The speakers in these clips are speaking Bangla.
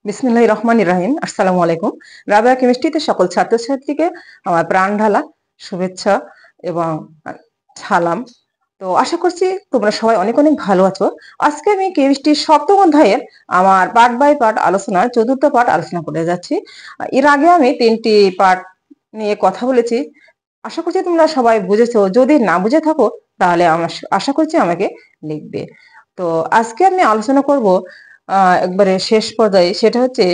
বিসমিল্লাহির রহমানির রহিম। আসসালামু আলাইকুম। রাবেয়া কেমিস্ট্রিতে সকল ছাত্রছাত্রীকে আমার প্রাণ ঢালা শুভেচ্ছা এবং সালাম। তো আশা করছি তোমরা সবাই অনেক অনেক ভালো আছো। আজকে আমি কেমিস্ট্রির সপ্তম অধ্যায়ের আমার পার্ট বাই পার্ট আলোচনার চতুর্থ পার্ট আলোচনা করে যাচ্ছি। এর আগে আমি 3টি পার্ট নিয়ে কথা বলেছি। আশা করছি তোমরা সবাই বুঝেছো। যদি না বুঝে থাকো তাহলে আমার আশা করছি আমাকে লিখবে। তো আজকে আমি আলোচনা করব একবারে শেষ পর্যায়ে, সেটা হচ্ছে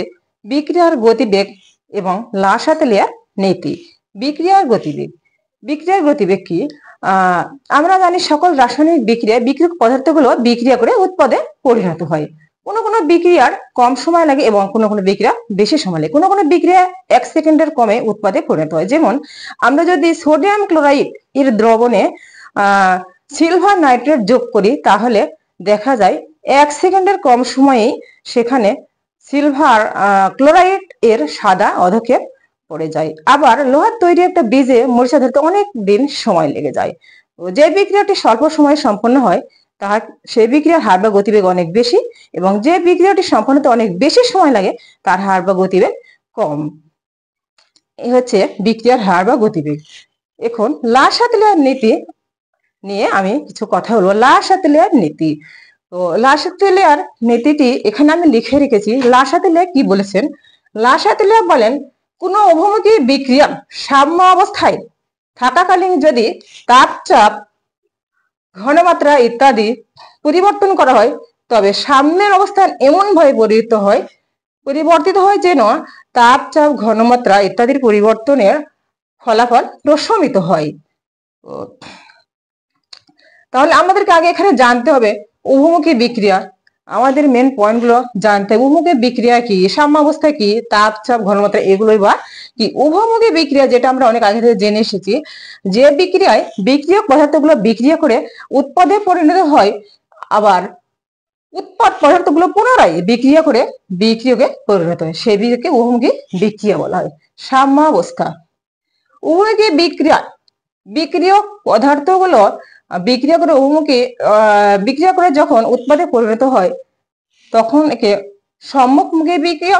বিক্রিয়ার গতিবেগ এবং লাসাতেলিয়ার নীতি। বিক্রিয়ার গতিবেগ। বিক্রিয়ার গতিবেগ কি? আমরা জানি সকল রাসায়নিক বিক্রিয়ক পদার্থগুলো বিক্রিয়া করে উৎপাদে পরিণত হয়। কোনো কোনো বিক্রিয়ার কম সময় লাগে এবং কোনো কোনো বিক্রিয়া বেশি সময় লাগে। কোনো কোনো বিক্রিয়া 1 সেকেন্ডের কমে উৎপাদে পরিণত হয়। যেমন আমরা যদি সোডিয়াম ক্লোরাইড এর দ্রবণে সিলভার নাইট্রেট যোগ করি তাহলে দেখা যায় 1 সেকেন্ডের কম সময়েই সেখানে সিলভার ক্লোরাইড এর সাদা অধক্ষেপ পড়ে যায়। আবার লোহার তৈরি একটা বীজে মরিচা ধরতে অনেক দিন সময় লেগে যায়। যে বিক্রিয়াটি স্বল্প সময়ে সম্পন্ন হয় তাহার সেই বিক্রিয়ার হার বা গতিবেগ অনেক বেশি, এবং যে বিক্রিয়াটি সম্পন্ন হতে অনেক বেশি সময় লাগে তার হার বা গতিবেগ কম। এই হচ্ছে বিক্রিয়ার হার বা গতিবেগ। এখন লাসাতেলিয়ার নীতি নিয়ে আমি কিছু কথা বলবো। লাসাতেলিয়ার নীতি। তো লাসাতেলিয়ার নীতিটি এখানে আমি লিখে রেখেছি। লাসাতেলিয়া কি বলেছেন? লাসাতেলিয়া বলেন, কোনো উভমুখী বিক্রিয়া সাম্য অবস্থায় থাকাকালীন যদি তাপ, চাপ, ঘনমাত্রা ইত্যাদি পরিবর্তন করা হয় তবে সাম্যের অবস্থান এমন ভাবে পরিবর্তিত হয় যেন তাপ, চাপ, ঘনমাত্রা ইত্যাদির পরিবর্তনের ফলাফল প্রশমিত হয়। তাহলে আমাদেরকে আগে এখানে জানতে হবে উভমুখী বিক্রিয়া। আমাদের মেন পয়েন্ট গুলো জানতে হবে। উভমুখী বিক্রিয়া কি, সাম্যাবস্থা কি, তাপ, চাপ, ঘনমাত্রা এগুলোই বা কি। উভমুখী বিক্রিয়া যেটা আমরা অনেক আগে থেকে জেনে এসেছি, যে বিক্রিয়ায় বিক্রিয়ক পদার্থগুলো বিক্রিয়া করে উৎপাদে পরিণত হয়, আবার উৎপাদ পদার্থগুলো পুনরায় বিক্রিয়া করে বিক্রিয়কে পরিণত হয়, সেই বিক্রিয়াকে উভমুখী বিক্রিয়া বলা হয়। সাম্যাবস্থা। উভমুখী বিক্রিয়া বিক্রিয়ক পদার্থগুলো বিক্রিয়া করে উভমুখী বিক্রিয়া করে যখন উৎপাদে পরিণত হয় তখন একে সম্মুখমুখী বিক্রিয়া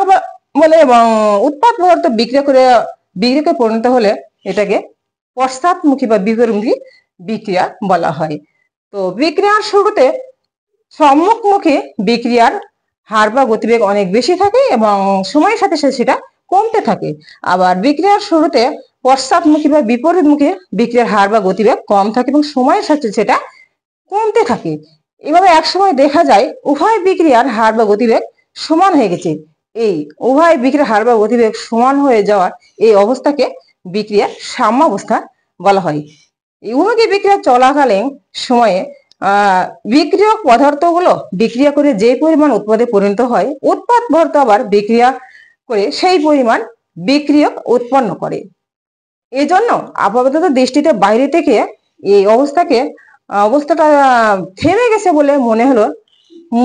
বলে, এবং উৎপাদ পদার্থ বিক্রিয়াকে পরিণত হলে এটাকে পশ্চাৎমুখী বা বিপরীতমুখী বিক্রিয়া বলা হয়। তো বিক্রিয়ার শুরুতে সম্মুখমুখী বিক্রিয়ার হার বা গতিবেগ অনেক বেশি থাকে এবং সময়ের সাথে সাথে সেটা কমতে থাকে। আবার বিক্রিয়ার শুরুতে পশ্চাৎমুখী বা বিপরীতমুখী বিক্রিয়ার হার বা গতিবেগ কম থাকে এবং সময়ের সাথে সেটা কমতে থাকে। এভাবে একসময় দেখা যায় উভয় বিক্রিয়ার হার বা গতিবেগ সমান হয়ে গেছে। এই উভয় বিক্রিয়ার হার বা গতিবেগ সমান হয়ে যাওয়ার এই অবস্থাকে বিক্রিয়ার সাম্যাবস্থা বলা হয়। এই উভয় বিক্রিয়া চলাকালীন সময়ে বিক্রিয়ক পদার্থগুলো বিক্রিয়া করে যে পরিমাণ উৎপাদে পরিণত হয়, উৎপাদ পদার্থ আবার বিক্রিয়া করে সেই পরিমাণ বিক্রিয়ক উৎপন্ন করে। এই জন্য আপাতত দৃষ্টিতে বাইরে থেকে এই অবস্থাটা থেমে গেছে বলে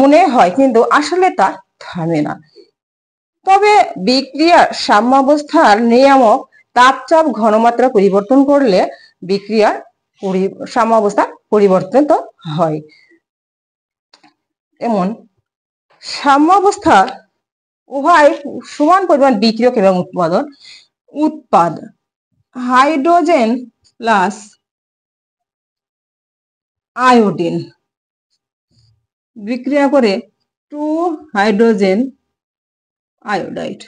মনে হয়, কিন্তু আসলে তা থামে না। তবে বিক্রিয়ার সাম্যাবস্থার নিয়ামক তাপ, চাপ, ঘনমাত্রা পরিবর্তন করলে বিক্রিয়ার সাম্যাবস্থা পরিবর্তিত হয়। এমন সাম্যাবস্থা উভয় সমান পরিমাণ বিক্রিয়ক এবং উৎপাদ হাইড্রোজেন প্লাস আয়োডিন বিক্রিয়া করে 2 হাইড্রোজেন আয়োডাইড।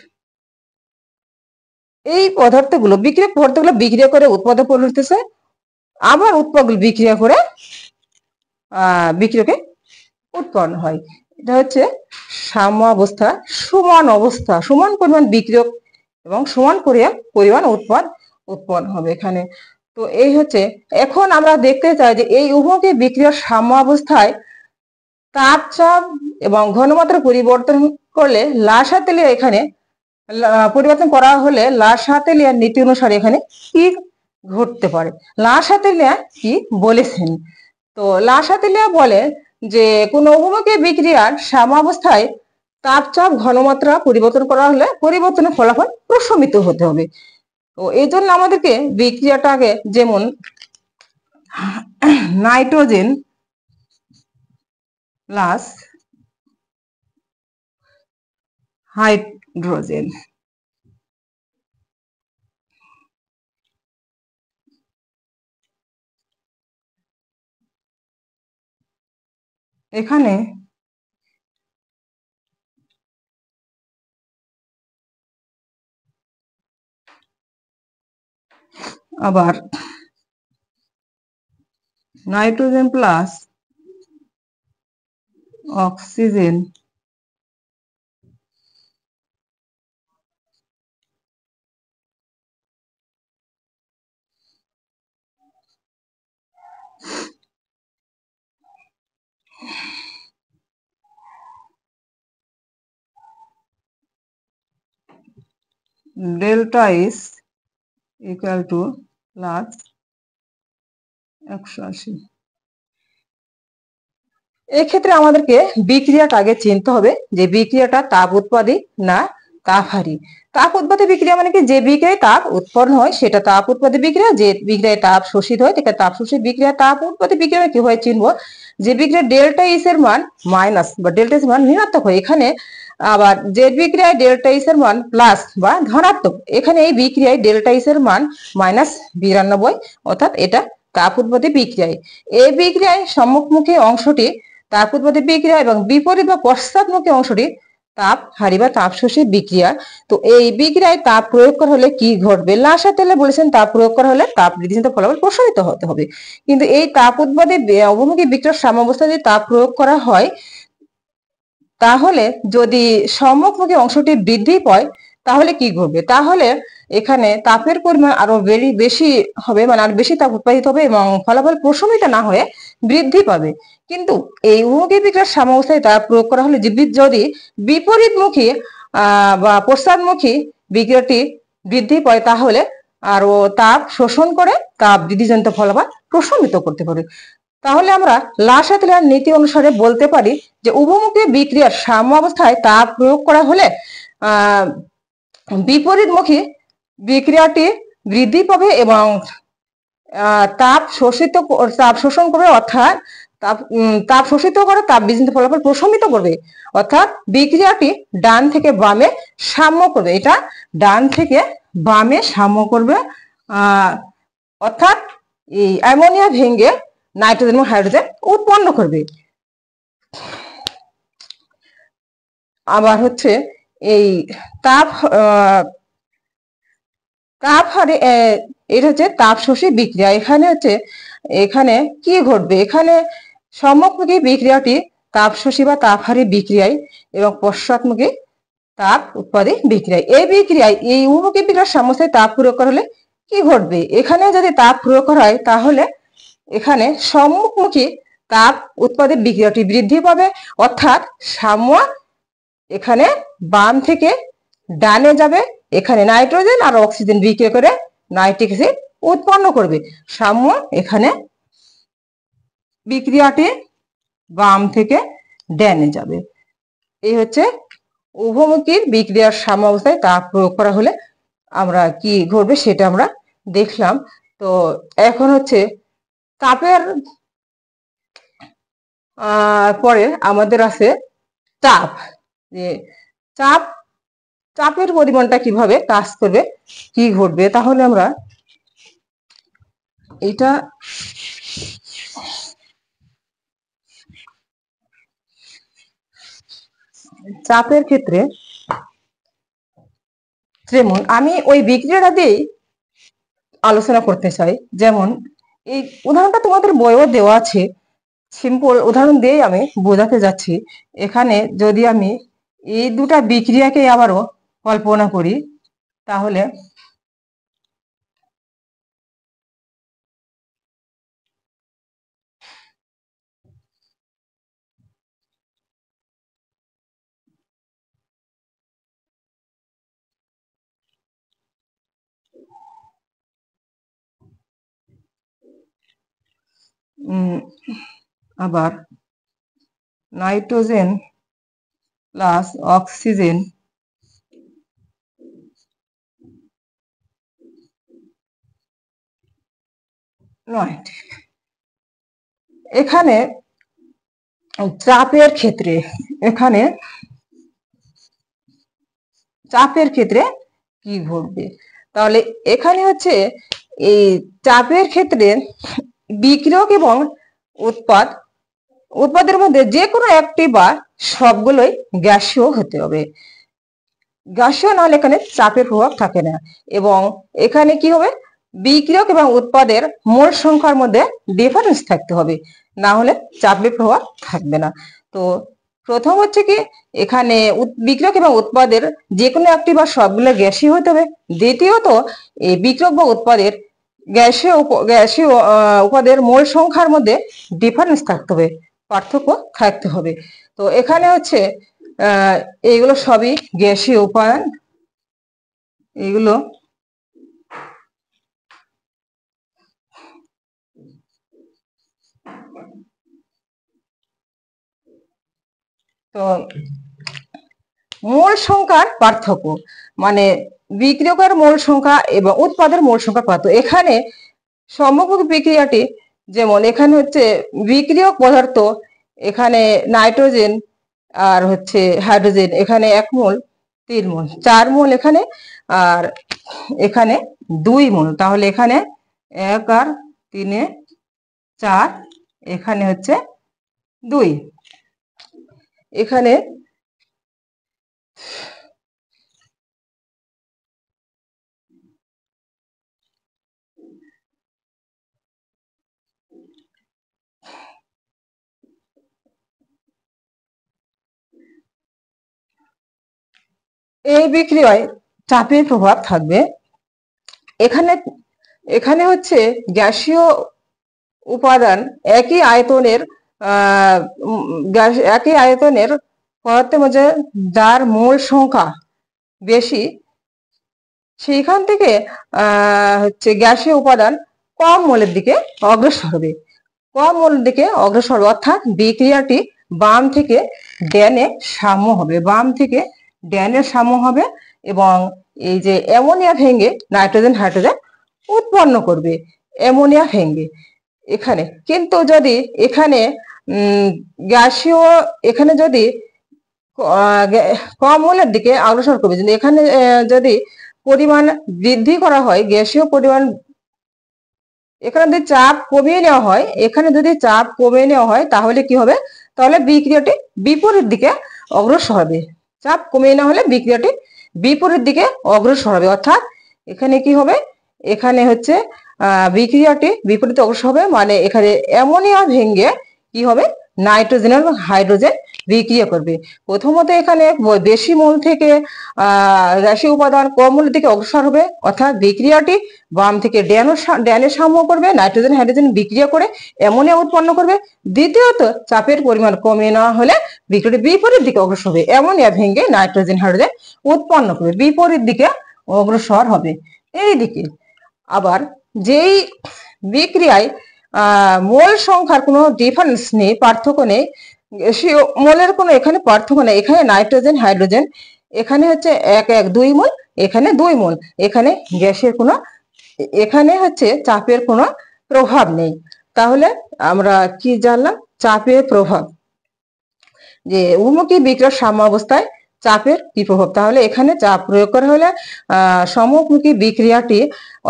এই পদার্থগুলো বিক্রিয়া করে উৎপাদে পরিণত হচ্ছে, আবার উৎপাদগুলো বিক্রিয়া করে বিক্রিয়কে উৎপন্ন হয়। এটা হচ্ছে সাম্যাবস্থা। সমান পরিমাণ বিক্রিয়ক এবং সমান পরিমাণ উৎপন্ন হবে এখানে। তো এই হচ্ছে, এখন আমরা দেখতে চাই যে এই উভয়কে বিক্রিয়ার সাম্যাবস্থায় তাপ, চাপ এবং ঘনমাত্রা পরিবর্তন করলে লাসাতেলিয়া এখানে পরিবর্তন করা হলে লাসাতেলিয়ার নীতি অনুসারে এখানে কি ঘটতে পারে। লাসাতেলিয়া কি বলেছেন? তো লাসাতেলিয়া বলে যে কোন উভমুখী বিক্রিয়ার সাম্যাবস্থায় তাপ, চাপ, ঘনমাত্রা পরিবর্তন করা হলে পরিবর্তনের ফলাফল প্রশমিত হতে হবে। তো এই জন্য আমাদেরকে বিক্রিয়াটাকে, যেমন নাইট্রোজেন প্লাস হাইড্রোজেন। এখানে আবার nitrogen plus oxygen delta S equal to plus 180। এক্ষেত্রে আমাদেরকে বিক্রিয়াটা আগে চিনতে হবে যে বিক্রিয়াটা তাপ উৎপাদী না তাপহারী। তাপ উৎপাদী বিক্রিয়া মানে কি, যে বিক্রিয়ায় তাপ উৎপন্ন হয় সেটা তাপ উৎপাদী বিক্রিয়া, যে বিক্রিয়ায় তাপ শোষিত হয় সেটা তাপ শোষিত বিক্রিয়া। তাপ উৎপাদী বিক্রিয়া কিভাবে চিনবো, যে বিক্রিয়া ডেল্টা এস এর মান মাইনাস বা ডেল্টা এস মান ঋণাত্মক হয়, এখানে আবার যে বিক্রিয়ায় ডেল্টা এস এর মান প্লাস বা ধনাত্মক, এখানে এই বিক্রিয়ায় ডেল্টা এস এর মান -92, অর্থাৎ এটা তাপ উৎপাদী বিক্রিয়ায়। এই বিক্রিয়ায় সম্মুখমুখী অংশটি তাপ উৎপাদী বিক্রিয়া এবং বিপরীত বা পশ্চাৎমুখী অংশটি তাপহারী বা তাপ শোষী বিক্রিয়া। তো এই বিক্রিয়ায় তাপ প্রয়োগ করা হলে কি ঘটবে, লাসা তেলে বলেছেন তাপ প্রয়োগ করা হলে তাপ বৃদ্ধিজনিত ফলাফল প্রশমিত হতে হবে। কিন্তু এই তাপ উৎপাদী অবমুখী বিক্রিয়ার সাম্যাবস্থায় যদি তাপ প্রয়োগ করা হয়, তাহলে যদি সম্মুখমুখী অংশটি বৃদ্ধি পায় তাহলে কি ঘটবে, তাহলে এখানে তাপের পরিমাণ আরো বেশি হবে, মানে আর বেশি তাপ উৎপাদিত হবে এবং ফলাফল প্রশমিত না হয়ে বৃদ্ধি পাবে। কিন্তু এই উভমুখী বিক্রিয়ার সাম্যাবস্থায় তাপ প্রয়োগ করা হলে যদি বিপরীতমুখী বা পশ্চাৎমুখী বিক্রিয়াটি বৃদ্ধি পায়, তাহলে আরো তাপ শোষণ করে তাপ বৃদ্ধিজনিত ফলাফল প্রশমিত করতে পারে। তাহলে আমরা লাসাতেলার নীতি অনুসারে বলতে পারি যে উভমুখী বিক্রিয়ার সাম্যাবস্থায় তাপ প্রয়োগ করা হলে বিপরীতমুখী বিক্রিয়াটি বৃদ্ধি পাবে এবং তাপ শোষণ করবে, অর্থাৎ তাপ শোষিত করে তাপ বৃদ্ধিজনিত ফলাফল প্রশমিত করবে, অর্থাৎ বিক্রিয়াটি ডান থেকে বামে সাম্য করবে। এটা ডান থেকে বামে সাম্য করবে, অর্থাৎ এই অ্যামোনিয়া ভেঙে নাইট্রোজেন এবং হাইড্রোজেন উৎপন্ন করবে। আবার হচ্ছে এই তাপ হারে এটা হচ্ছে তাপ শোষী বিক্রিয়া। এখানে কি ঘটবে, এখানে সম্মুখমুখী বিক্রিয়াটি তাপ শোষী বা তাপহারী বিক্রিয়ায় এবং পশ্চাৎমুখী তাপ উৎপাদী বিক্রিয়ায়। এই বিক্রিয়ায় এই উভমুখী বিক্রিয়ার সাম্যাবস্থায় তাপ প্রয়োগ করা হলে কি ঘটবে, এখানে যদি তাপ প্রয়োগ করা হয় তাহলে এখানে সম্মুখমুখী তাপ উৎপাদী বিক্রিয়াটি বৃদ্ধি পাবে, অর্থাৎ সাম্য এখানে বাম থেকে ডানে যাবে, এখানে নাইট্রোজেন আর অক্সিজেন বিক্রিয়া করে নাইট্রিক অ্যাসিড উৎপন্ন করবে। সাম্য এখানে বিক্রিয়াটি বাম থেকে ডানে যাবে। এই হচ্ছে উভমুখীর বিক্রিয়ার সাম্যাবস্থায় তাপ প্রয়োগ করা হলে আমরা কি ঘটবে সেটা আমরা দেখলাম। তো এখন হচ্ছে তাপের পরে আমাদের আছে চাপ, যে চাপের পরিমাণটা কিভাবে কাজ করবে, কি ঘটবে, তাহলে আমরা এটা চাপের ক্ষেত্রে যেমন আমি ওই বিক্রিয়াটা দিয়েই আলোচনা করতে চাই। যেমন এই উদাহরণটা তোমাদের বইও দেওয়া আছে, সিম্পল উদাহরণ দিয়ে আমি বোঝাতে যাচ্ছি। এখানে যদি আমি এই দুটা বিক্রিয়াকে আবারও কল্পনা করি, তাহলে আবার নাইট্রোজেন প্লাস অক্সিজেন এখানে চাপের ক্ষেত্রে এখানে চাপের ক্ষেত্রে কি ঘটবে। তাহলে এখানে হচ্ছে এই চাপের ক্ষেত্রে বিক্রিয়ক এবং উৎপাদের মধ্যে যে কোনো একটি বা সবগুলোই গ্যাসীয় হতে হবে। গ্যাসীয় নাহলে এখানে চাপের প্রভাব থাকে না। এবং এখানে কি হবে, বিক্রিয়ক এবং উৎপাদের মোল সংখ্যার মধ্যে ডিফারেন্স থাকতে হবে, না হলে চাপের প্রভাব থাকবে না। তো প্রথম হচ্ছে কি, এখানে বিক্রিয়ক এবং উৎপাদের যে কোনো একটি বা সবগুলো গ্যাসীয় হতে হবে। দ্বিতীয়ত, এই বিক্রিয়ক বা উৎপাদের গ্যাসীয় উপাদের মোল সংখ্যার মধ্যে ডিফারেন্স থাকতে হবে, পার্থক্য থাকতে হবে। তো এখানে হচ্ছে এইগুলো সবই গ্যাসীয় উপাদান। এগুলো তো মোল সংখ্যার পার্থক্য মানে বিক্রিয়কের মোল সংখ্যা এবং উৎপাদের মোল সংখ্যা পার্থক্য। এখানে সমমুখী বিক্রিয়াটি, যেমন এখানে হচ্ছে বিক্রিয়ক পদার্থ, এখানে নাইট্রোজেন আর হচ্ছে হাইড্রোজেন, এখানে 1 মোল 3 মোল 4 মোল এখানে, আর এখানে 2 মোল। তাহলে এখানে 1 আর 3 4, এখানে হচ্ছে 2। এখানে এই বিক্রিয়ায় চাপের প্রভাব থাকবে। এখানে এখানে হচ্ছে গ্যাসীয় উপাদান একই আয়তনের পদার্থের মধ্যে যার মোল সংখ্যা বেশি, সেইখান থেকে হচ্ছে গ্যাসীয় উপাদান কম মোলের দিকে অগ্রসর হবে। কম মোলের দিকে অগ্রসর হবে, অর্থাৎ বিক্রিয়াটি বাম থেকে ড্যানে সাম্য হবে, বাম থেকে ড্যানে সাম্য হবে। এবং এই যে অ্যামোনিয়া ভেঙে নাইট্রোজেন হাইড্রোজেন উৎপন্ন করবে, অ্যামোনিয়া ভেঙে এখানে। কিন্তু যদি এখানে গ্যাসীয়, এখানে যদি কম মোলের দিকে অগ্রসর করবে, যদি এখানে যদি পরিমাণ বৃদ্ধি করা হয়, গ্যাসীয় পরিমাণ, এখানে যদি চাপ কমিয়ে নেওয়া হয়, এখানে যদি চাপ কমিয়ে নেওয়া হয়, তাহলে কি হবে, তাহলে বিক্রিয়াটি বিপরীত দিকে অগ্রসর হবে। চাপ কমিয়ে নেওয়া হলে বিক্রিয়াটি বিপরীত দিকে অগ্রসর হবে, অর্থাৎ এখানে কি হবে, এখানে হচ্ছে বিক্রিয়াটি বিপরীত অগ্রসর হবে, মানে এখানে অ্যামোনিয়া ভেঙে কি হবে, নাইট্রোজেন এবং হাইড্রোজেন বিক্রিয়া করবে। প্রথমত এখানে বেশি মোল থেকে গ্যাসীয় উপাদান কম মোলের দিকে অগ্রসর হবে, অর্থাৎ বিক্রিয়াটি বাম থেকে ড্যানে সাম্য করবে, নাইট্রোজেন হাইড্রোজেন বিক্রিয়া করে অ্যামোনিয়া উৎপন্ন করবে। দ্বিতীয়ত, চাপের পরিমাণ কমিয়ে নেওয়া হলে বিক্রিয়াটি বিপরীত দিকে অগ্রসর হবে, অ্যামোনিয়া ভেঙে নাইট্রোজেন হাইড্রোজেন উৎপন্ন করবে, বিপরীত দিকে অগ্রসর হবে। এই দিকে আবার যেই বিক্রিয়ায় মোল সংখ্যার কোনো ডিফারেন্স নেই, পার্থক্য নেই, মোলের কোনো এখানে পার্থক্য নেই, এখানে নাইট্রোজেন হাইড্রোজেন এখানে হচ্ছে 1 1 2 মোল, এখানে 2 মোল, এখানে গ্যাসের কোনো, এখানে হচ্ছে চাপের কোনো প্রভাব নেই। তাহলে আমরা কি জানলাম, চাপের প্রভাব, যে উন্মুখী বিক্রিয়ার সাম্যাবস্থায় চাপের কি প্রভাব। তাহলে এখানে চাপ প্রয়োগ করা হলে সমমুখী বিক্রিয়াটি,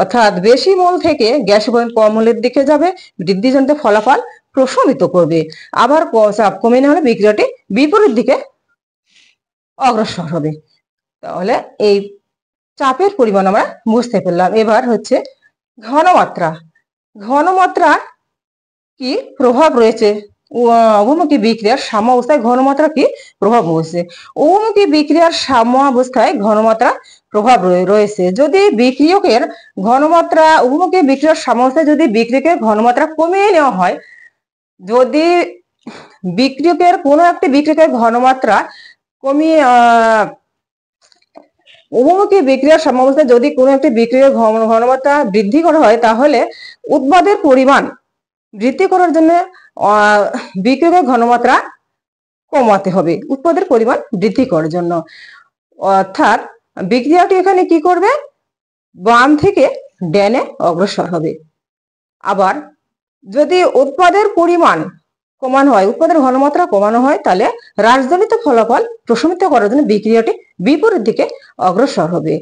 অর্থাৎ বেশি মোল থেকে গ্যাস পরিমাণ কম মোলের দিকে যাবে, বৃদ্ধিজনিত ফলাফল প্রশমিত করবে। আবার চাপ কমে নেওয়া হলে বিক্রিয়াটি বিপরীত দিকে অগ্রসর হবে। তাহলে এই চাপের পরিমাণ আমরা বুঝতে পারলাম। এবার হচ্ছে ঘনমাত্রা। ঘনমাত্রা কি প্রভাব রয়েছে, অবমুখী বিক্রিয়ার সাম্যাবস্থায় ঘনমাত্রা কি প্রভাব রয়েছে। অবমুখী বিক্রিয়ার সাম্যাবস্থায় ঘনমাত্রা প্রভাব রয়েছে। যদি বিক্রিয়কের ঘনমাত্রা, অবমুখী বিক্রিয়ার সাম্যাবস্থায় যদি বিক্রিয়কের ঘনমাত্রা কমিয়ে নেওয়া হয়, যদি বিক্রিয়কের কোনো একটি বিক্রিয়কের ঘনমাত্রা কমিয়ে, উভমুখী বিক্রিয়ার সাম্যাবস্থায় যদি কোনো একটি বিক্রিয়ার ঘনমাত্রা বৃদ্ধি করা হয়, তাহলে উৎপাদের পরিমাণ বৃদ্ধি করার জন্য বিক্রিয়কের ঘনমাত্রা কমাতে হবে, উৎপাদের পরিমাণ বৃদ্ধি করার জন্য। অর্থাৎ বিক্রিয়াটি এখানে কি করবে, বাম থেকে ড্যানে অগ্রসর হবে। আবার যদি উৎপাদের পরিমাণ কমানো হয়, উৎপাদের ঘনমাত্রা কমানো হয়, তাহলে হ্রাসজনিত ফলাফল প্রশমিত করার জন্য বিক্রিয়াটি বিপরীত দিকে অগ্রসর হবে।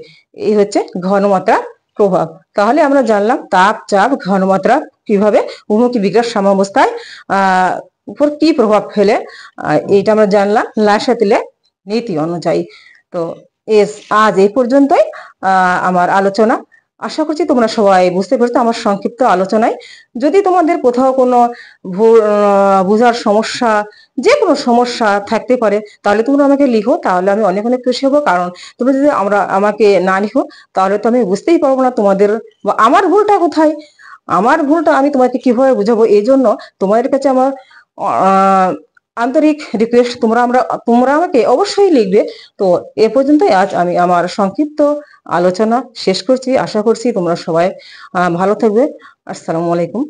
এই হচ্ছে ঘনমাত্রার প্রভাব। তাহলে আমরা জানলাম তাপ, চাপ, ঘনমাত্রা কিভাবে উভমুখী বিক্রিয়ার সাম্যাবস্থায় উপর কি প্রভাব ফেলে, এইটা আমরা জানলাম লাসাতিলের নীতি অনুযায়ী। তো আজ এই পর্যন্তই আমার আলোচনা। আশা করছি তোমরা সবাই বুঝতে পেরেছো আমার সংক্ষিপ্ত আলোচনায়। যদি তোমাদের কোথাও কোনো বোঝার সমস্যা, যে কোনো সমস্যা থাকতে পারে, তাহলে তোমরা আমাকে লিখো, তাহলে আমি অনেক অনেক খুশি হবো। কারণ তোমরা যদি আমাকে না লিখো, তাহলে তো আমি বুঝতেই পারবো না তোমাদের বা আমার ভুলটা কোথায়। আমার ভুলটা আমি তোমাকে কিভাবে বুঝাবো, এই জন্য তোমাদের কাছে আমার আন্তরিক রিকোয়েস্ট, তোমরা আমাকে অবশ্যই লিখবে। তো এ পর্যন্তই আজ আমি আমার সংক্ষিপ্ত আলোচনা শেষ করছি। আশা করছি তোমরা সবাই ভালো থাকবে। আসসালামু আলাইকুম।